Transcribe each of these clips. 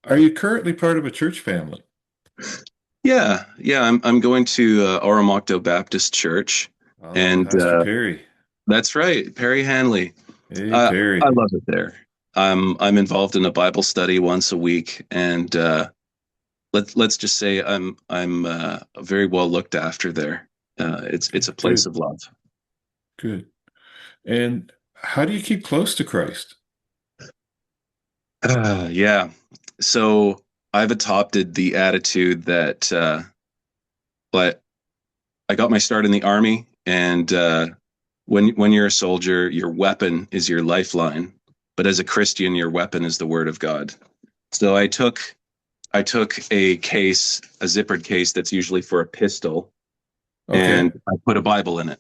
Are you currently part of a church family? Yeah. I'm going to Oromocto Baptist Church, Oh, and Pastor Perry. that's right, Perry Hanley. Hey, I Perry. love it there. I'm involved in a Bible study once a week, and let's just say I'm very well looked after there. It's Okay, a place good, of love. good. And how do you keep close to Christ? Yeah. So I've adopted the attitude that, but I got my start in the army, and when you're a soldier, your weapon is your lifeline, but as a Christian, your weapon is the Word of God. So I took a case, a zippered case that's usually for a pistol, and Okay. I put a Bible in it,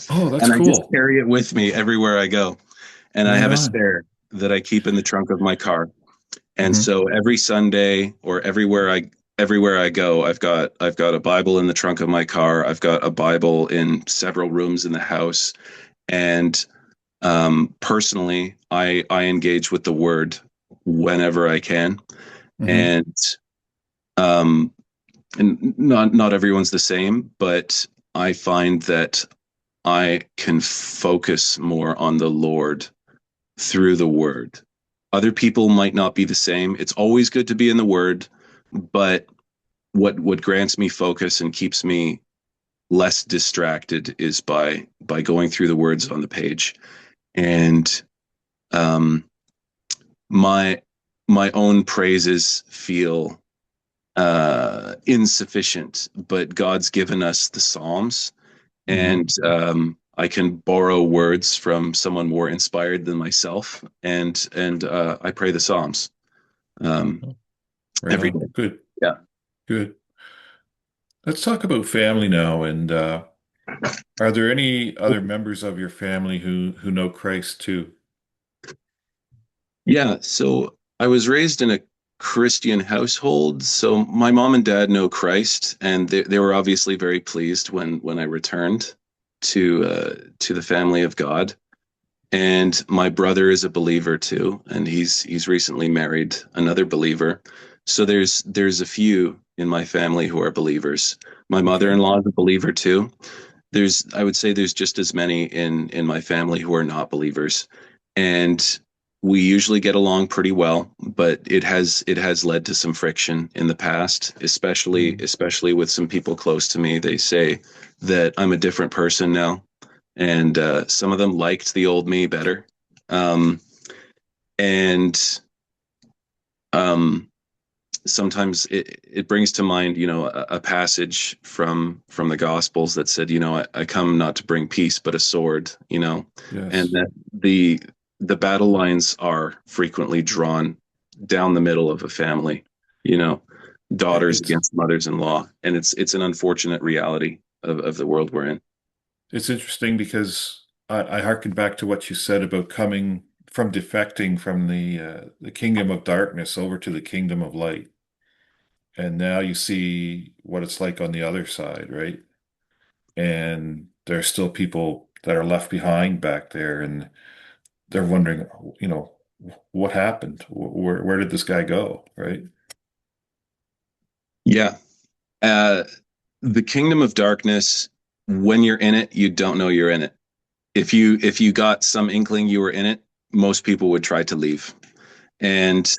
Oh, that's and I just cool. carry it with me everywhere I go. And I Right have a on. spare that I keep in the trunk of my car. And Hmm. so every Sunday or everywhere I go, I've got a Bible in the trunk of my car. I've got a Bible in several rooms in the house, and personally, I engage with the Word whenever I can, Hmm. and um, and not everyone's the same, but I find that I can focus more on the Lord through the Word. Other people might not be the same. It's always good to be in the Word, but what grants me focus and keeps me less distracted is by going through the words on the page. And um, my my own praises feel insufficient, but God's given us the Psalms, Hmm. and I can borrow words from someone more inspired than myself, and I pray the Psalms um, Right every on. day. Good, Yeah. good. Let's talk about family now. And are there any other members of your family who know Christ too? Yeah, so I was raised in a Christian household. So my mom and dad know Christ, and they were obviously very pleased when I returned to the family of God. And my brother is a believer too, and he's recently married another believer. So there's a few in my family who are believers. My Okay. mother-in-law is a believer too. I would say there's just as many in my family who are not believers, and we usually get along pretty well, but it has led to some friction in the past, especially Mm. especially with some people close to me. They say that I'm a different person now, and some of them liked the old me better. um, and um, Sometimes it brings to mind, a passage from the Gospels that said, I come not to bring peace, but a sword, and Yes. that the battle lines are frequently drawn down the middle of a family, you know, daughters It's against mothers-in-law, and it's an unfortunate reality of the world we're in. it's interesting because I hearken back to what you said about coming from defecting from the kingdom of darkness over to the kingdom of light. And now you see what it's like on the other side, right? And there's still people that are left behind back there, and they're wondering, you know, what happened? Where did this guy go, right? Yeah. Uh, the kingdom of darkness, when you're in it, you don't know you're in it. If you got some inkling you were in it, most people would try to leave. And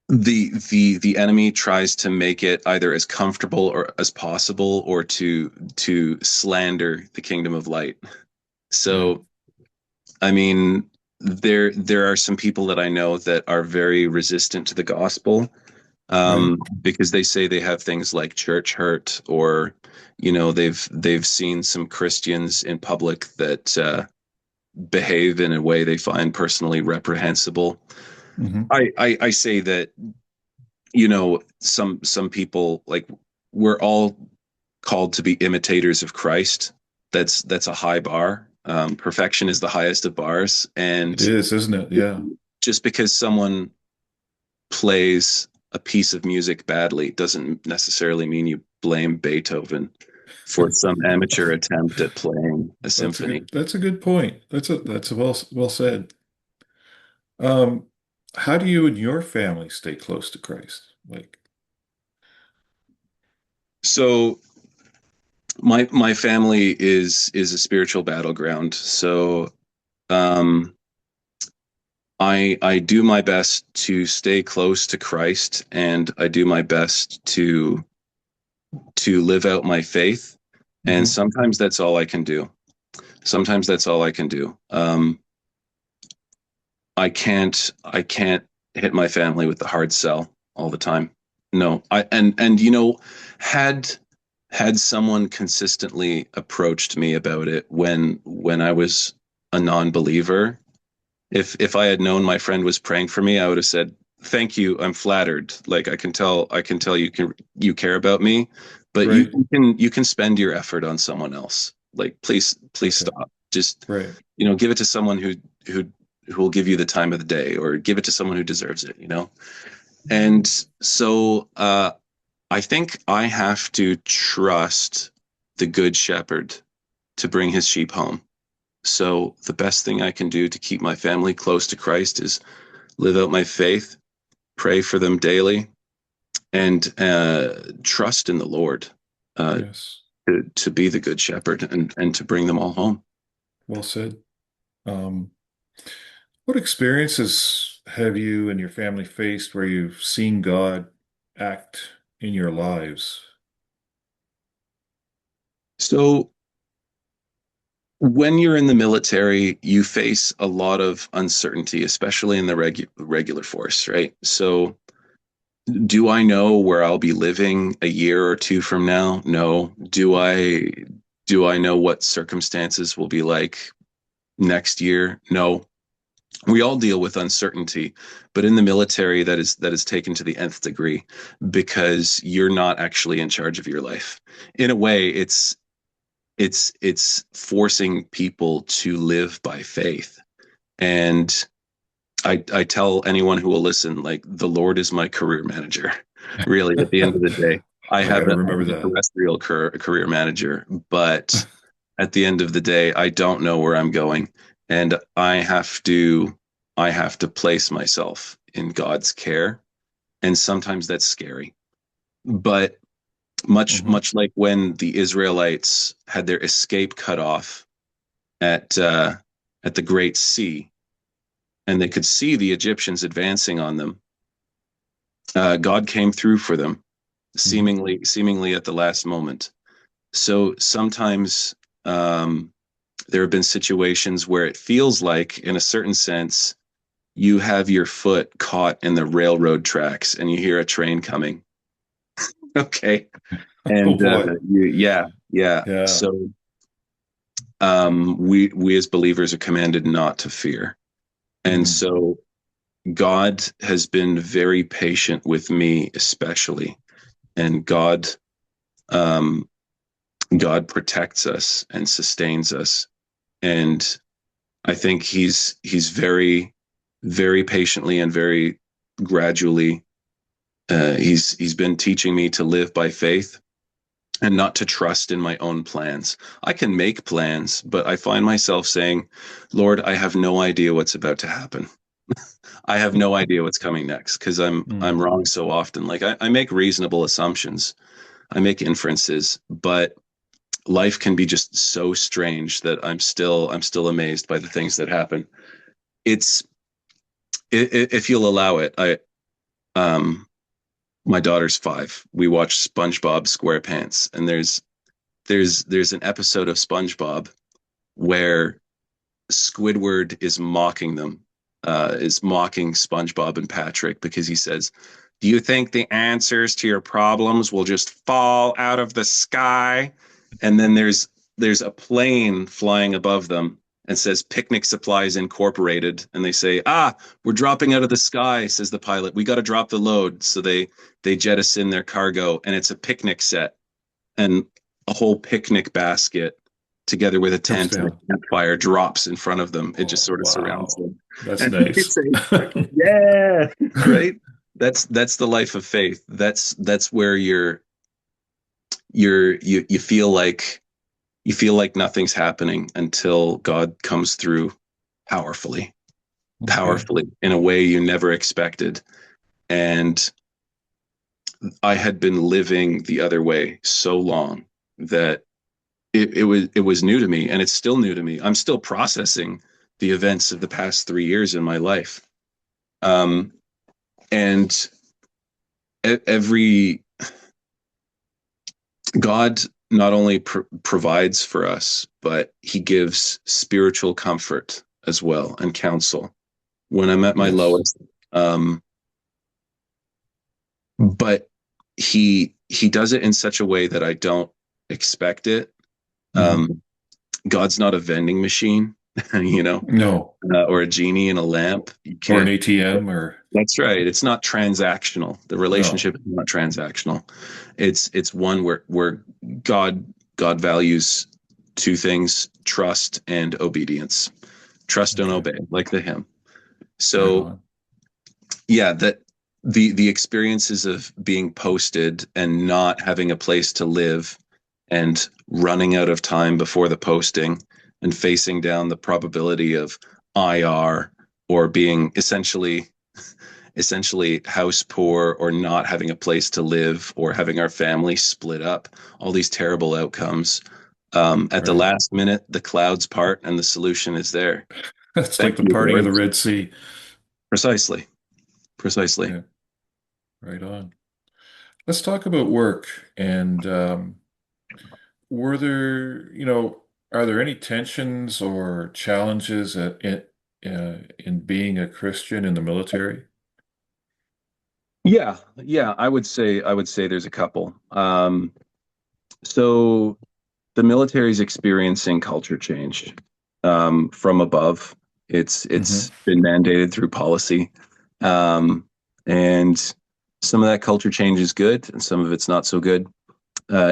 the enemy tries to make it either as comfortable or as possible, or to slander the kingdom of light. Yeah. So I mean, there are some people that I know that are very resistant to the gospel, Right. because they say they have things like church hurt, or they've seen some Christians in public that behave in a way they find personally reprehensible. Hmm. I say that, some people, like, we're all called to be imitators of Christ. That's a high bar. Perfection is the highest of bars, It and is, isn't it? Yeah. just because someone plays a piece of music badly doesn't necessarily mean you blame Beethoven for some amateur attempt at playing a symphony. That's a good point. That's a well said. Um, how do you and your family stay close to Christ? Like, So my family is a spiritual battleground. So um, I do my best to stay close to Christ, and I do my best to live out my faith. And mhm, sometimes that's all I can do. Sometimes that's all I can do. I can't hit my family with the hard sell all the time. No, and had had someone consistently approached me about it when I was a non-believer, if I had known my friend was praying for me, I would have said, "Thank you, I'm flattered. Like I can tell you care about me, but right, you can spend your effort on someone else. Like please okay, stop. Just right, give it to someone who who will give you the time of the day, or give it to someone who deserves it. And so I think I have to trust the good shepherd to bring his sheep home. So the best thing I can do to keep my family close to Christ is live out my faith, pray for them daily, and trust in the Lord uh, yes, to be the good shepherd, and to bring them all home. well said. Um, what experiences have you and your family faced where you've seen God act in your lives? So when you're in the military, you face a lot of uncertainty, especially in the regular force, right? So do I know where I'll be living a year or two from now? No. Do I know what circumstances will be like next year? No. We all deal with uncertainty, but in the military, that is taken to the nth degree, because you're not actually in charge of your life. In a way, it's forcing people to live by faith. And I tell anyone who will listen, like, the Lord is my career manager. Really, at the end of the day, I I have got to a, I remember have a that. terrestrial career manager, but at the end of the day, I don't know where I'm going, and I have to place myself in God's care, and sometimes that's scary. But much Hmm. much like when the Israelites had their escape cut off at uh, at the Great Sea, and they could see the Egyptians advancing on them. God came through for them, Hmm. seemingly at the last moment. So sometimes there have been situations where it feels like, in a certain sense, you have your foot caught in the railroad tracks, and you hear a train coming. Okay, Oh and boy. yeah, yeah. Yeah. So we as believers are commanded not to fear, and Mm. so God has been very patient with me, especially, and um, God protects us and sustains us, and I think he's very patiently and very gradually. He's been teaching me to live by faith and not to trust in my own plans. I can make plans, but I find myself saying, "Lord, I have no idea what's about to happen. I have no idea what's coming next," because I'm Mm. wrong so often. Like, I make reasonable assumptions, I make inferences, but life can be just so strange that I'm still amazed by the things that happen. It's if you'll allow it, I um my daughter's 5. We watch SpongeBob SquarePants, and there's an episode of SpongeBob where Squidward is mocking them, is mocking SpongeBob and Patrick, because he says, "Do you think the answers to your problems will just fall out of the sky?" And then there's a plane flying above them and says, "Picnic Supplies Incorporated," and they say, "Ah, we're dropping out of the sky," says the pilot. "We got to drop the load." So they jettison their cargo, and it's a picnic set, and a whole picnic basket, together with a Comes tent and a down. campfire, drops in front of them. It just Oh, sort of surrounds wow. them, That's and they nice. say, "Yeah, right." That's the life of faith. That's where you feel like nothing's happening until God comes through powerfully. Okay. powerfully in a way you never expected. And I had been living the other way so long that it was new to me, and it's still new to me. I'm still processing the events of the past 3 years in my life. Um, and every God not only provides for us, but he gives spiritual comfort as well and counsel when I'm at my Yes. lowest. Um, but he does it in such a way that I don't expect it. Hmm. Um, God's not a vending machine, you know, No. or a genie in a lamp. You Or an can't. ATM or That's right. It's not transactional. The no. relationship is not transactional. It's one where God God values two things: trust and obedience. Trust and Okay. obey, like the hymn. Right So on. yeah, that the experiences of being posted and not having a place to live and running out of time before the posting and facing down the probability of IR or being essentially house poor or not having a place to live or having our family split up, all these terrible outcomes. At the Right. last minute, the clouds part and the solution is there. That's like Thank the you, parting of Lord. the Red Sea. Precisely. Precisely. Yeah. Right on. Let's talk about work. And were there, are there any tensions or challenges in being a Christian in the military? Yeah, I would say there's a couple. So the military is experiencing culture change from above. It's Hmm. been mandated through policy, um, and some of that culture change is good, and some of it's not so good.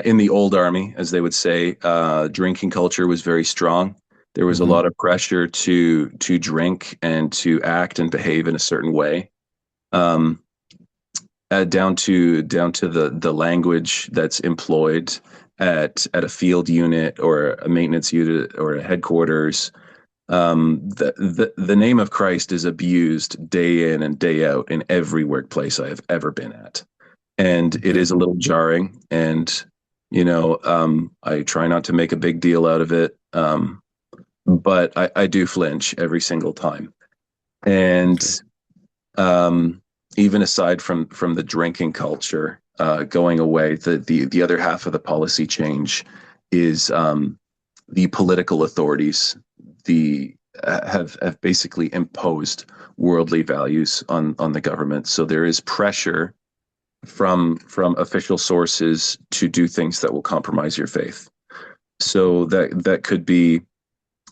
In the old army, as they would say, drinking culture was very strong. There was a lot Hmm. of pressure to drink and to act and behave in a certain way. Um, down to the language that's employed at a field unit or a maintenance unit or a headquarters. The name of Christ is abused day in and day out in every workplace I have ever been at, and it Okay. is a little jarring. And I try not to make a big deal out of it, but I do flinch every single time. And Okay. um, even aside from the drinking culture going away, the other half of the policy change is the political authorities. The have basically imposed worldly values on the government. So there is pressure from official sources to do things that will compromise your faith. So that could be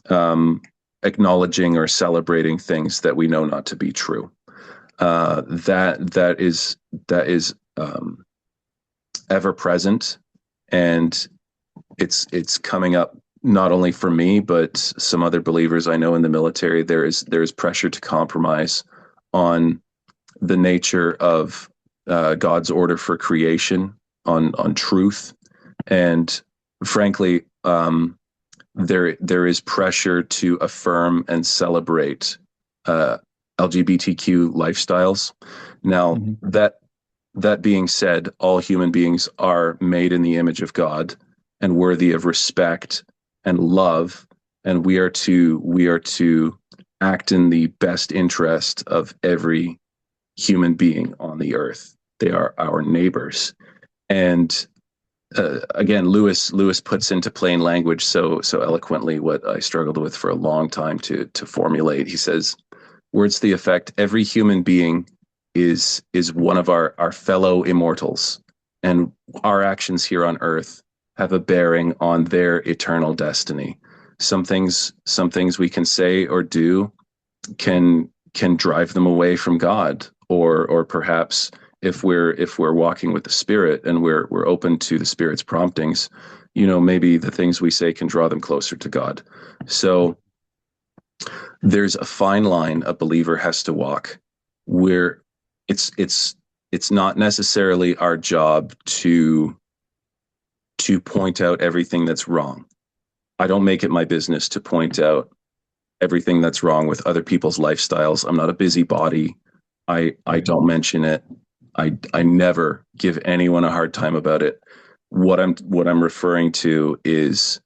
um, acknowledging or celebrating things that we know not to be true. That is ever present, and it's coming up not only for me but some other believers I know in the military. There is pressure to compromise on the nature of God's order for creation, on truth, and frankly, there is pressure to affirm and celebrate uh, LGBTQ lifestyles. Now, Hmm. that being said, all human beings are made in the image of God and worthy of respect and love, and we are to act in the best interest of every human being on the earth. They are our neighbors, and again, Lewis puts into plain language so eloquently what I struggled with for a long time to formulate. He says words to the effect: every human being is one of our fellow immortals, and our actions here on earth have a bearing on their eternal destiny. Some things we can say or do can drive them away from God, or perhaps if we're walking with the Spirit and we're open to the Spirit's promptings, maybe the things we say can draw them closer to God. So there's a fine line a believer has to walk where it's not necessarily our job to point out everything that's wrong. I don't make it my business to point out everything that's wrong with other people's lifestyles. I'm not a busybody. I Right. don't mention it. I never give anyone a hard time about it. What I'm referring to is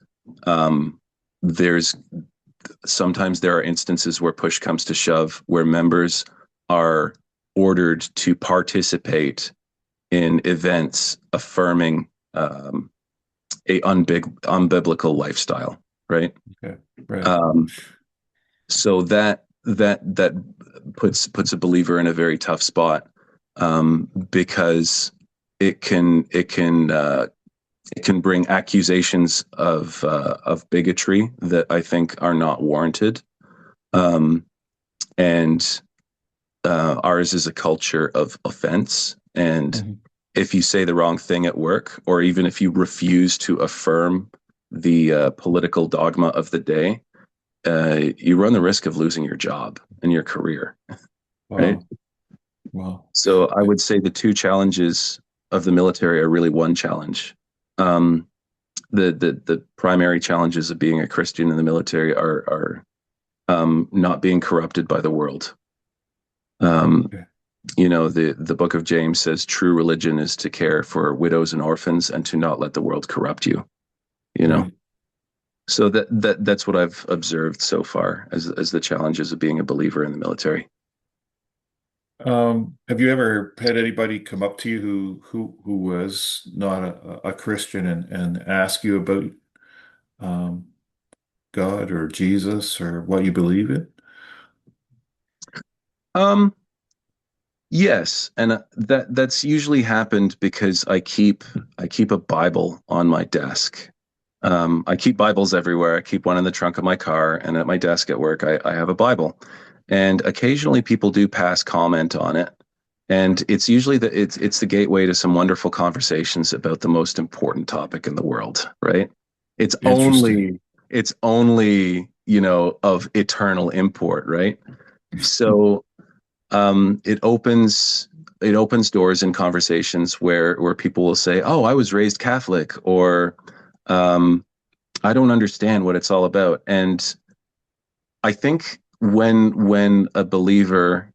there's sometimes there are instances where push comes to shove, where members are ordered to participate in events affirming a unbiblical lifestyle, right? Okay. Right. Um, so that puts a believer in a very tough spot, because it can it can it can bring accusations of bigotry that I think are not warranted. Um, and Ours is a culture of offense. And Mhm. if you say the wrong thing at work, or even if you refuse to affirm the political dogma of the day, you run the risk of losing your job and your career, right? Wow. Wow. So I would say the two challenges of the military are really one challenge. Um, the primary challenges of being a Christian in the military are not being corrupted by the world. Um, Okay. the book of James says true religion is to care for widows and orphans and to not let the world corrupt you. You know, Right. so that's what I've observed so far as the challenges of being a believer in the military. Have you ever had anybody come up to you who was not a Christian and ask you about um, God or Jesus or what you believe in? Um, yes, and that's usually happened because I keep a Bible on my desk. I keep Bibles everywhere. I keep one in the trunk of my car, and at my desk at work, I have a Bible. And occasionally, people do pass comment on it, and it's usually it's the gateway to some wonderful conversations about the most important topic in the world, right? It's Interesting. only it's only of eternal import, right? So it opens doors in conversations where people will say, "Oh, I was raised Catholic," or um, "I don't understand what it's all about." And I think when a believer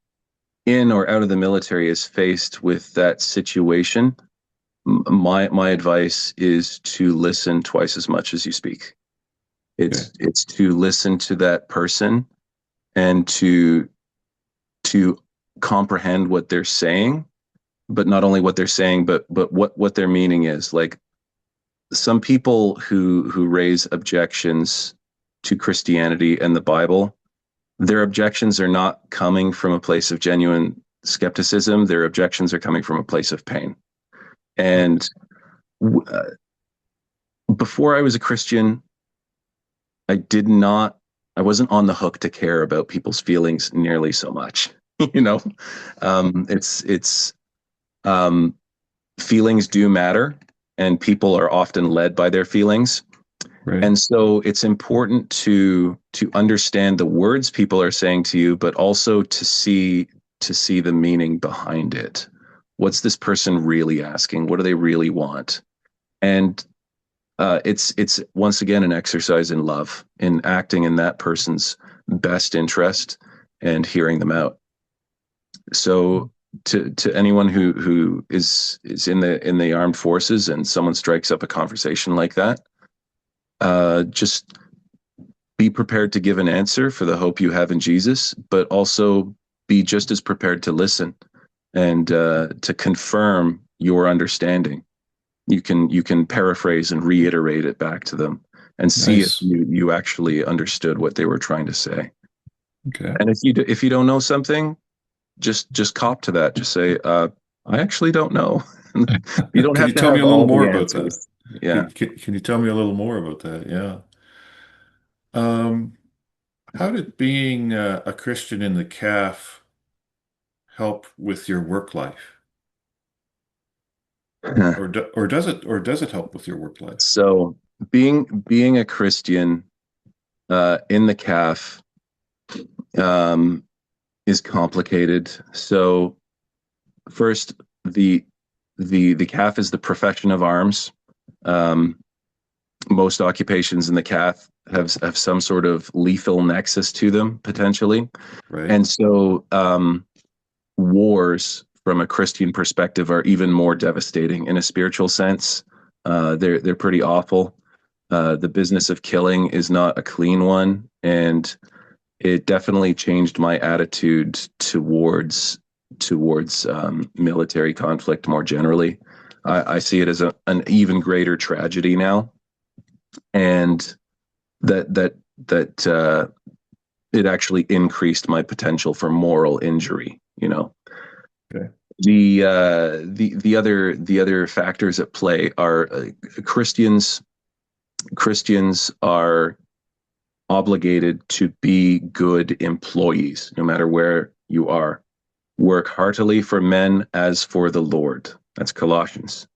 in or out of the military is faced with that situation, my advice is to listen twice as much as you speak. Okay. It's to listen to that person and to comprehend what they're saying, but not only what they're saying, but what their meaning is. Like some people who raise objections to Christianity and the Bible, their objections are not coming from a place of genuine skepticism. Their objections are coming from a place of pain. Okay. And uh, before I was a Christian, I did not, I wasn't on the hook to care about people's feelings nearly so much. you know, it's um, feelings do matter, and people are often led by their feelings. Right. And so it's important to understand the words people are saying to you, but also to see the meaning behind it. What's this person really asking? What do they really want? And it's once again an exercise in love, in acting in that person's best interest and hearing them out. So to anyone who is in the armed forces and someone strikes up a conversation like that, just be prepared to give an answer for the hope you have in Jesus, but also be just as prepared to listen and to confirm your understanding. You can paraphrase and reiterate it back to them and see if Nice. you actually understood what they were trying to say. Okay. And if you don't know something, just cop to that. Just say, I actually don't know. You don't Can have you to tell me have a little all more the about that? answers. Yeah. Can you tell me a little more about that? Yeah. Um, how did being a Christian in the CAF help with your work life? Or does it help with your work life? So being a Christian in the CAF um, is complicated. So first, the the CAF is the profession of arms. Um, Most occupations in the cath have some sort of lethal nexus to them potentially, Right. and so wars from a Christian perspective are even more devastating in a spiritual sense. They're pretty awful. The business of killing is not a clean one, and it definitely changed my attitude towards military conflict more generally. I see it as an even greater tragedy now, and that it actually increased my potential for moral injury. You know, Okay. the other factors at play are Christians. Christians are obligated to be good employees, no matter where you are. Work heartily for men as for the Lord. That's Colossians.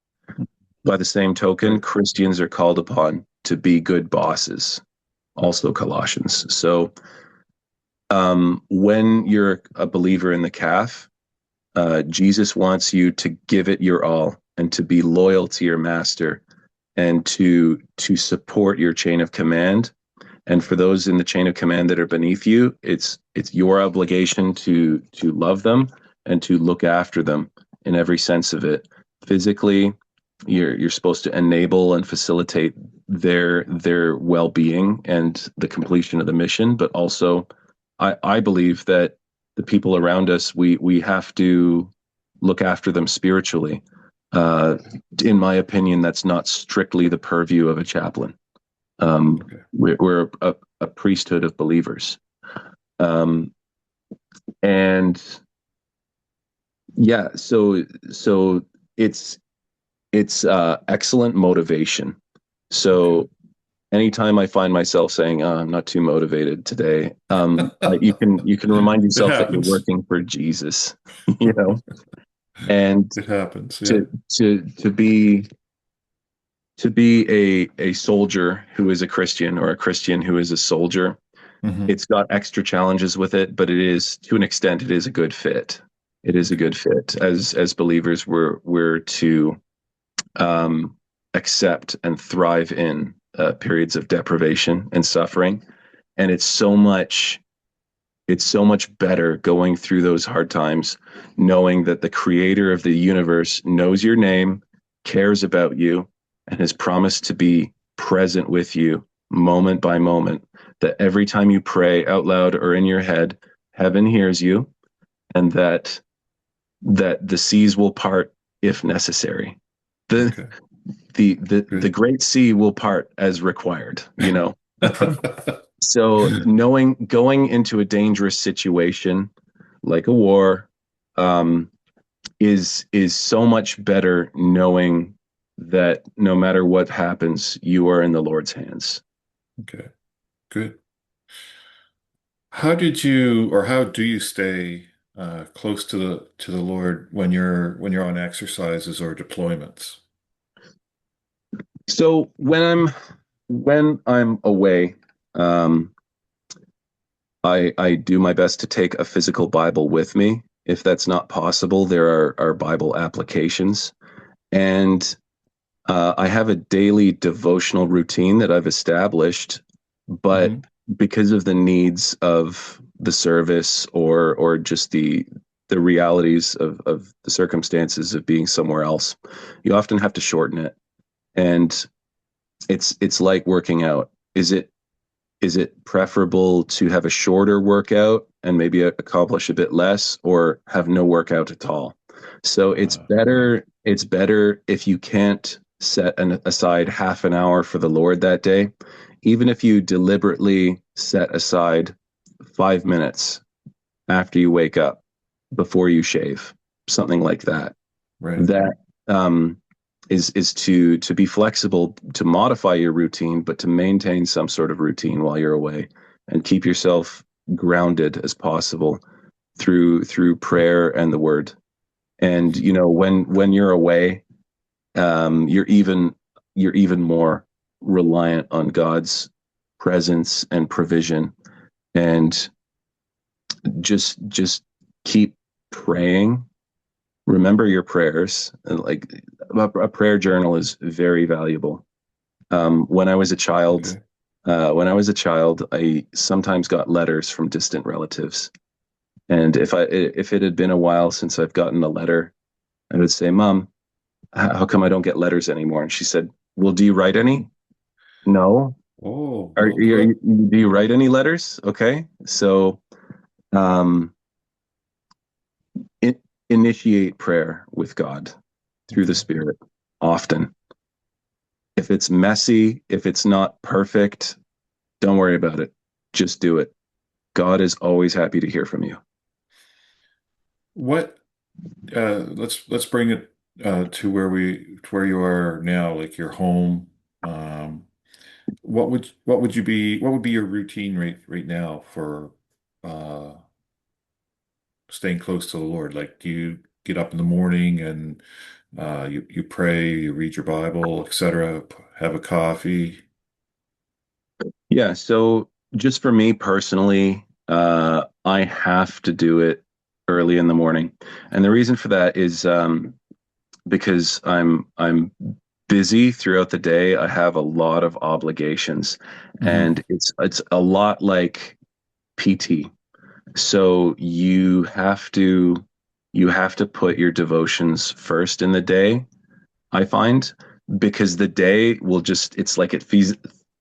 By the same token, Right. Christians are called upon to be good bosses, also Colossians. So when you're a believer in the calf, Jesus wants you to give it your all and to be loyal to your master and to support your chain of command. And for those in the chain of command that are beneath you, it's your obligation to love them and to look after them in every sense of it. Physically, you're supposed to enable and facilitate their well-being and the completion of the mission, but also I believe that the people around us, we have to look after them spiritually. Uh, in my opinion, that's not strictly the purview of a chaplain. Okay. We're a priesthood of believers, um, and yeah, so it's excellent motivation. Okay. So anytime I find myself saying, "Oh, I'm not too motivated today," you can remind It yourself that you're happens. working for Jesus, you know, and It happens. Yeah. to to be a soldier who is a Christian or a Christian who is a soldier. Hmm. It's got extra challenges with it, but it is, to an extent, it is a good fit. It is a Okay. good fit. As believers, we're to um, accept and thrive in periods of deprivation and suffering, and it's so much better going through those hard times, knowing that the creator of the universe knows your name, cares about you, and has promised to be present with you moment by moment. That every time you pray out loud or in your head, heaven hears you, and that the seas will part if necessary. The Okay. the Good. great sea will part as required, you know. So knowing going into a dangerous situation like a war um, is so much better knowing that no matter what happens, you are in the Lord's hands. Okay. Good. How did you, or how do you stay close to the Lord when you're on exercises or deployments? So when I'm away, um, I do my best to take a physical Bible with me. If that's not possible, there are Bible applications, and I have a daily devotional routine that I've established, but Hmm. because of the needs of the service or just the realities of the circumstances of being somewhere else, you often have to shorten it. And it's like working out. Is it preferable to have a shorter workout and maybe accomplish a bit less, or have no workout at all? So it's Right. better it's better if you can't set aside half an hour for the Lord that day, even if you deliberately set aside 5 minutes after you wake up, before you shave, something like that. Right. That um, is to be flexible, to modify your routine, but to maintain some sort of routine while you're away, and keep yourself grounded as possible through prayer and the Word. And when you're away, you're even more reliant on God's presence and provision, and just keep praying. Remember your prayers, and like a prayer journal is very valuable. When I was a child, Okay. I sometimes got letters from distant relatives, and if it had been a while since I've gotten a letter, I would say, "Mom, how come I don't get letters anymore?" And she said, "Well, do you write any?" No. Oh, Do you write any letters? Okay, so um, in, initiate prayer with God through the okay. Spirit often. If it's messy, if it's not perfect, don't worry about it. Just do it. God is always happy to hear from you. What let's bring it to where you are now, like your home. Um, what would be your routine right now for uh staying close to the Lord? Like, do you get up in the morning and you pray, you read your Bible, etc., have a coffee? Yeah, so just for me personally, I have to do it early in the morning, and the reason for that is because I'm busy throughout the day. I have a lot of obligations, Hmm. and it's a lot like PT. So you have to put your devotions first in the day, I find, because the day will just, it's like it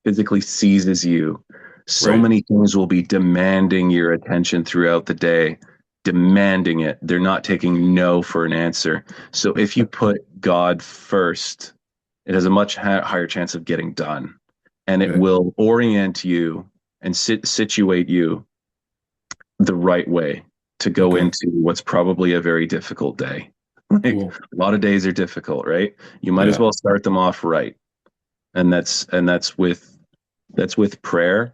physically seizes you. So Right. many things will be demanding your attention throughout the day, demanding it. They're not taking no for an answer. So if you put God first, it has a much higher chance of getting done. And it Okay. will orient you and situate you the right way to go Okay. into what's probably a very difficult day. Like Cool. a lot of days are difficult, right? You might as Yeah. well start them off right. And that's with prayer.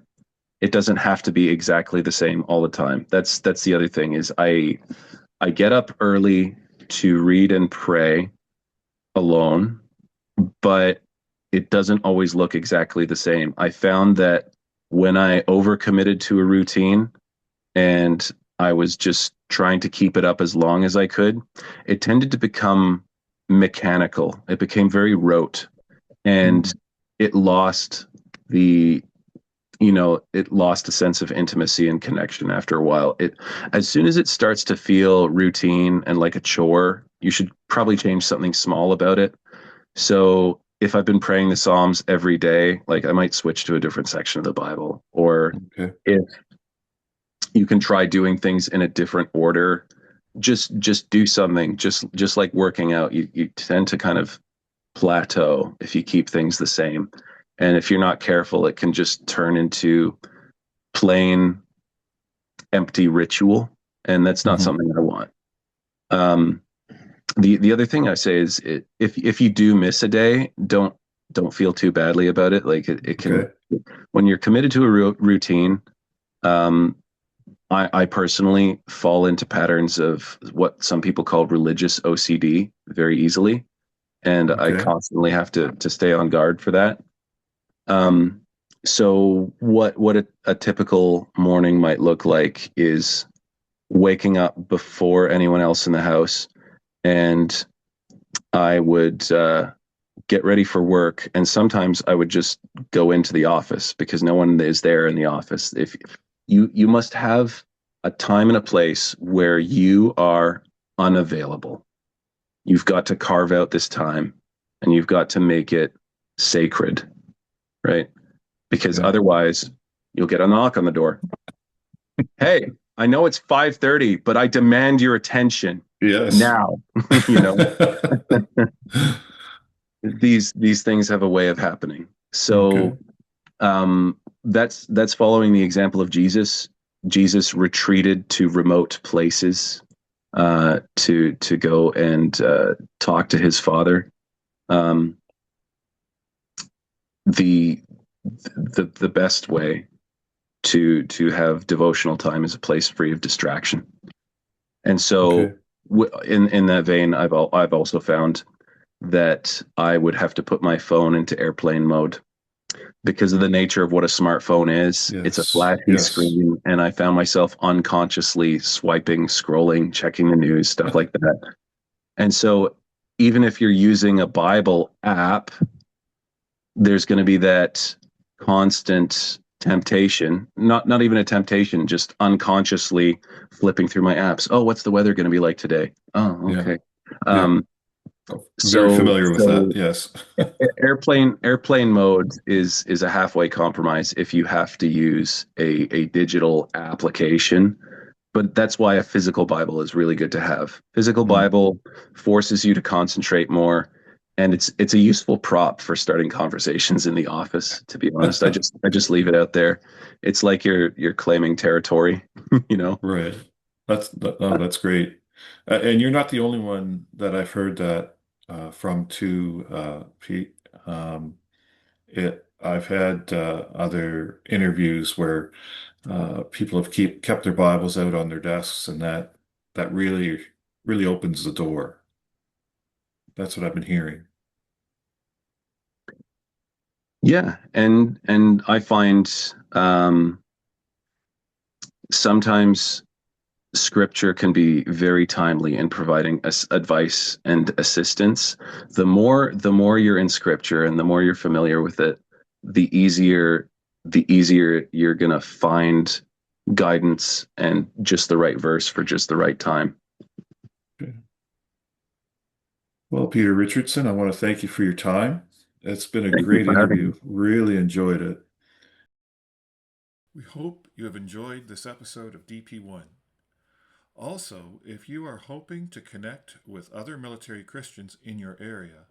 It doesn't have to be exactly the same all the time. That's the other thing is I get up early to read and pray alone, but it doesn't always look exactly the same. I found that when I overcommitted to a routine, and I was just trying to keep it up as long as I could, it tended to become mechanical. It became very rote, and Mm. it lost the it lost a sense of intimacy and connection after a while. It As soon as it starts to feel routine and like a chore, you should probably change something small about it. So if I've been praying the Psalms every day, like I might switch to a different section of the Bible. Or Okay. if you can try doing things in a different order, just do something. Just like working out, you tend to kind of plateau if you keep things the same, and if you're not careful it can just turn into plain empty ritual, and that's not Hmm. something I want. um the other thing I say is, if you do miss a day, don't feel too badly about it. Like it can, Okay. when you're committed to a routine. um I personally fall into patterns of what some people call religious OCD very easily, and I Okay. constantly have to stay on guard for that. Um, so what a typical morning might look like is waking up before anyone else in the house, and I would get ready for work, and sometimes I would just go into the office because no one is there in the office. If you must have a time and a place where you are unavailable. You've got to carve out this time, and you've got to make it sacred, right? Because Okay. otherwise you'll get a knock on the door. Hey, I know it's 5:30, but I demand your attention Yes. now. you know, these things have a way of happening. Okay. So that's following the example of Jesus. Jesus retreated to remote places to go and talk to his Father. Um, the the best way to have devotional time is a place free of distraction. And so, Okay. in that vein, I've also found that I would have to put my phone into airplane mode because of the nature of what a smartphone is. It's a Yes. flashy Yes. screen, and I found myself unconsciously swiping, scrolling, checking the news, stuff like that. And so, even if you're using a Bible app, there's going to be that constant temptation, not even a temptation, just unconsciously flipping through my apps. Oh, what's the weather going to be like today? Oh, Yeah. okay. Yeah. Um, Very so familiar with that. so Yes. airplane mode is a halfway compromise if you have to use a digital application. But that's why a physical Bible is really good to have. Physical Mm. Bible forces you to concentrate more, and it's a useful prop for starting conversations in the office. To be honest, I just leave it out there. It's like you're claiming territory, you know. Right. Oh, that's great. And you're not the only one that I've heard that from too, Pete. I've had other interviews where people have kept their Bibles out on their desks, and that really opens the door. That's what I've been hearing. Yeah, and I find sometimes scripture can be very timely in providing advice and assistance. The more you're in scripture and the more you're familiar with it, the easier you're gonna find guidance and just the right verse for just the right time. Okay. Well, Peter Richardson, I want to thank you for your time. It's been a Thank you great for having me. interview. Really enjoyed it. We hope you have enjoyed this episode of DP1. Also, if you are hoping to connect with other military Christians in your area,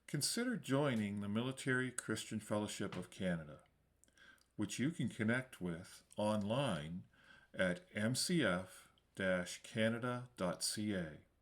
consider joining the Military Christian Fellowship of Canada, which you can connect with online at mcf-canada.ca.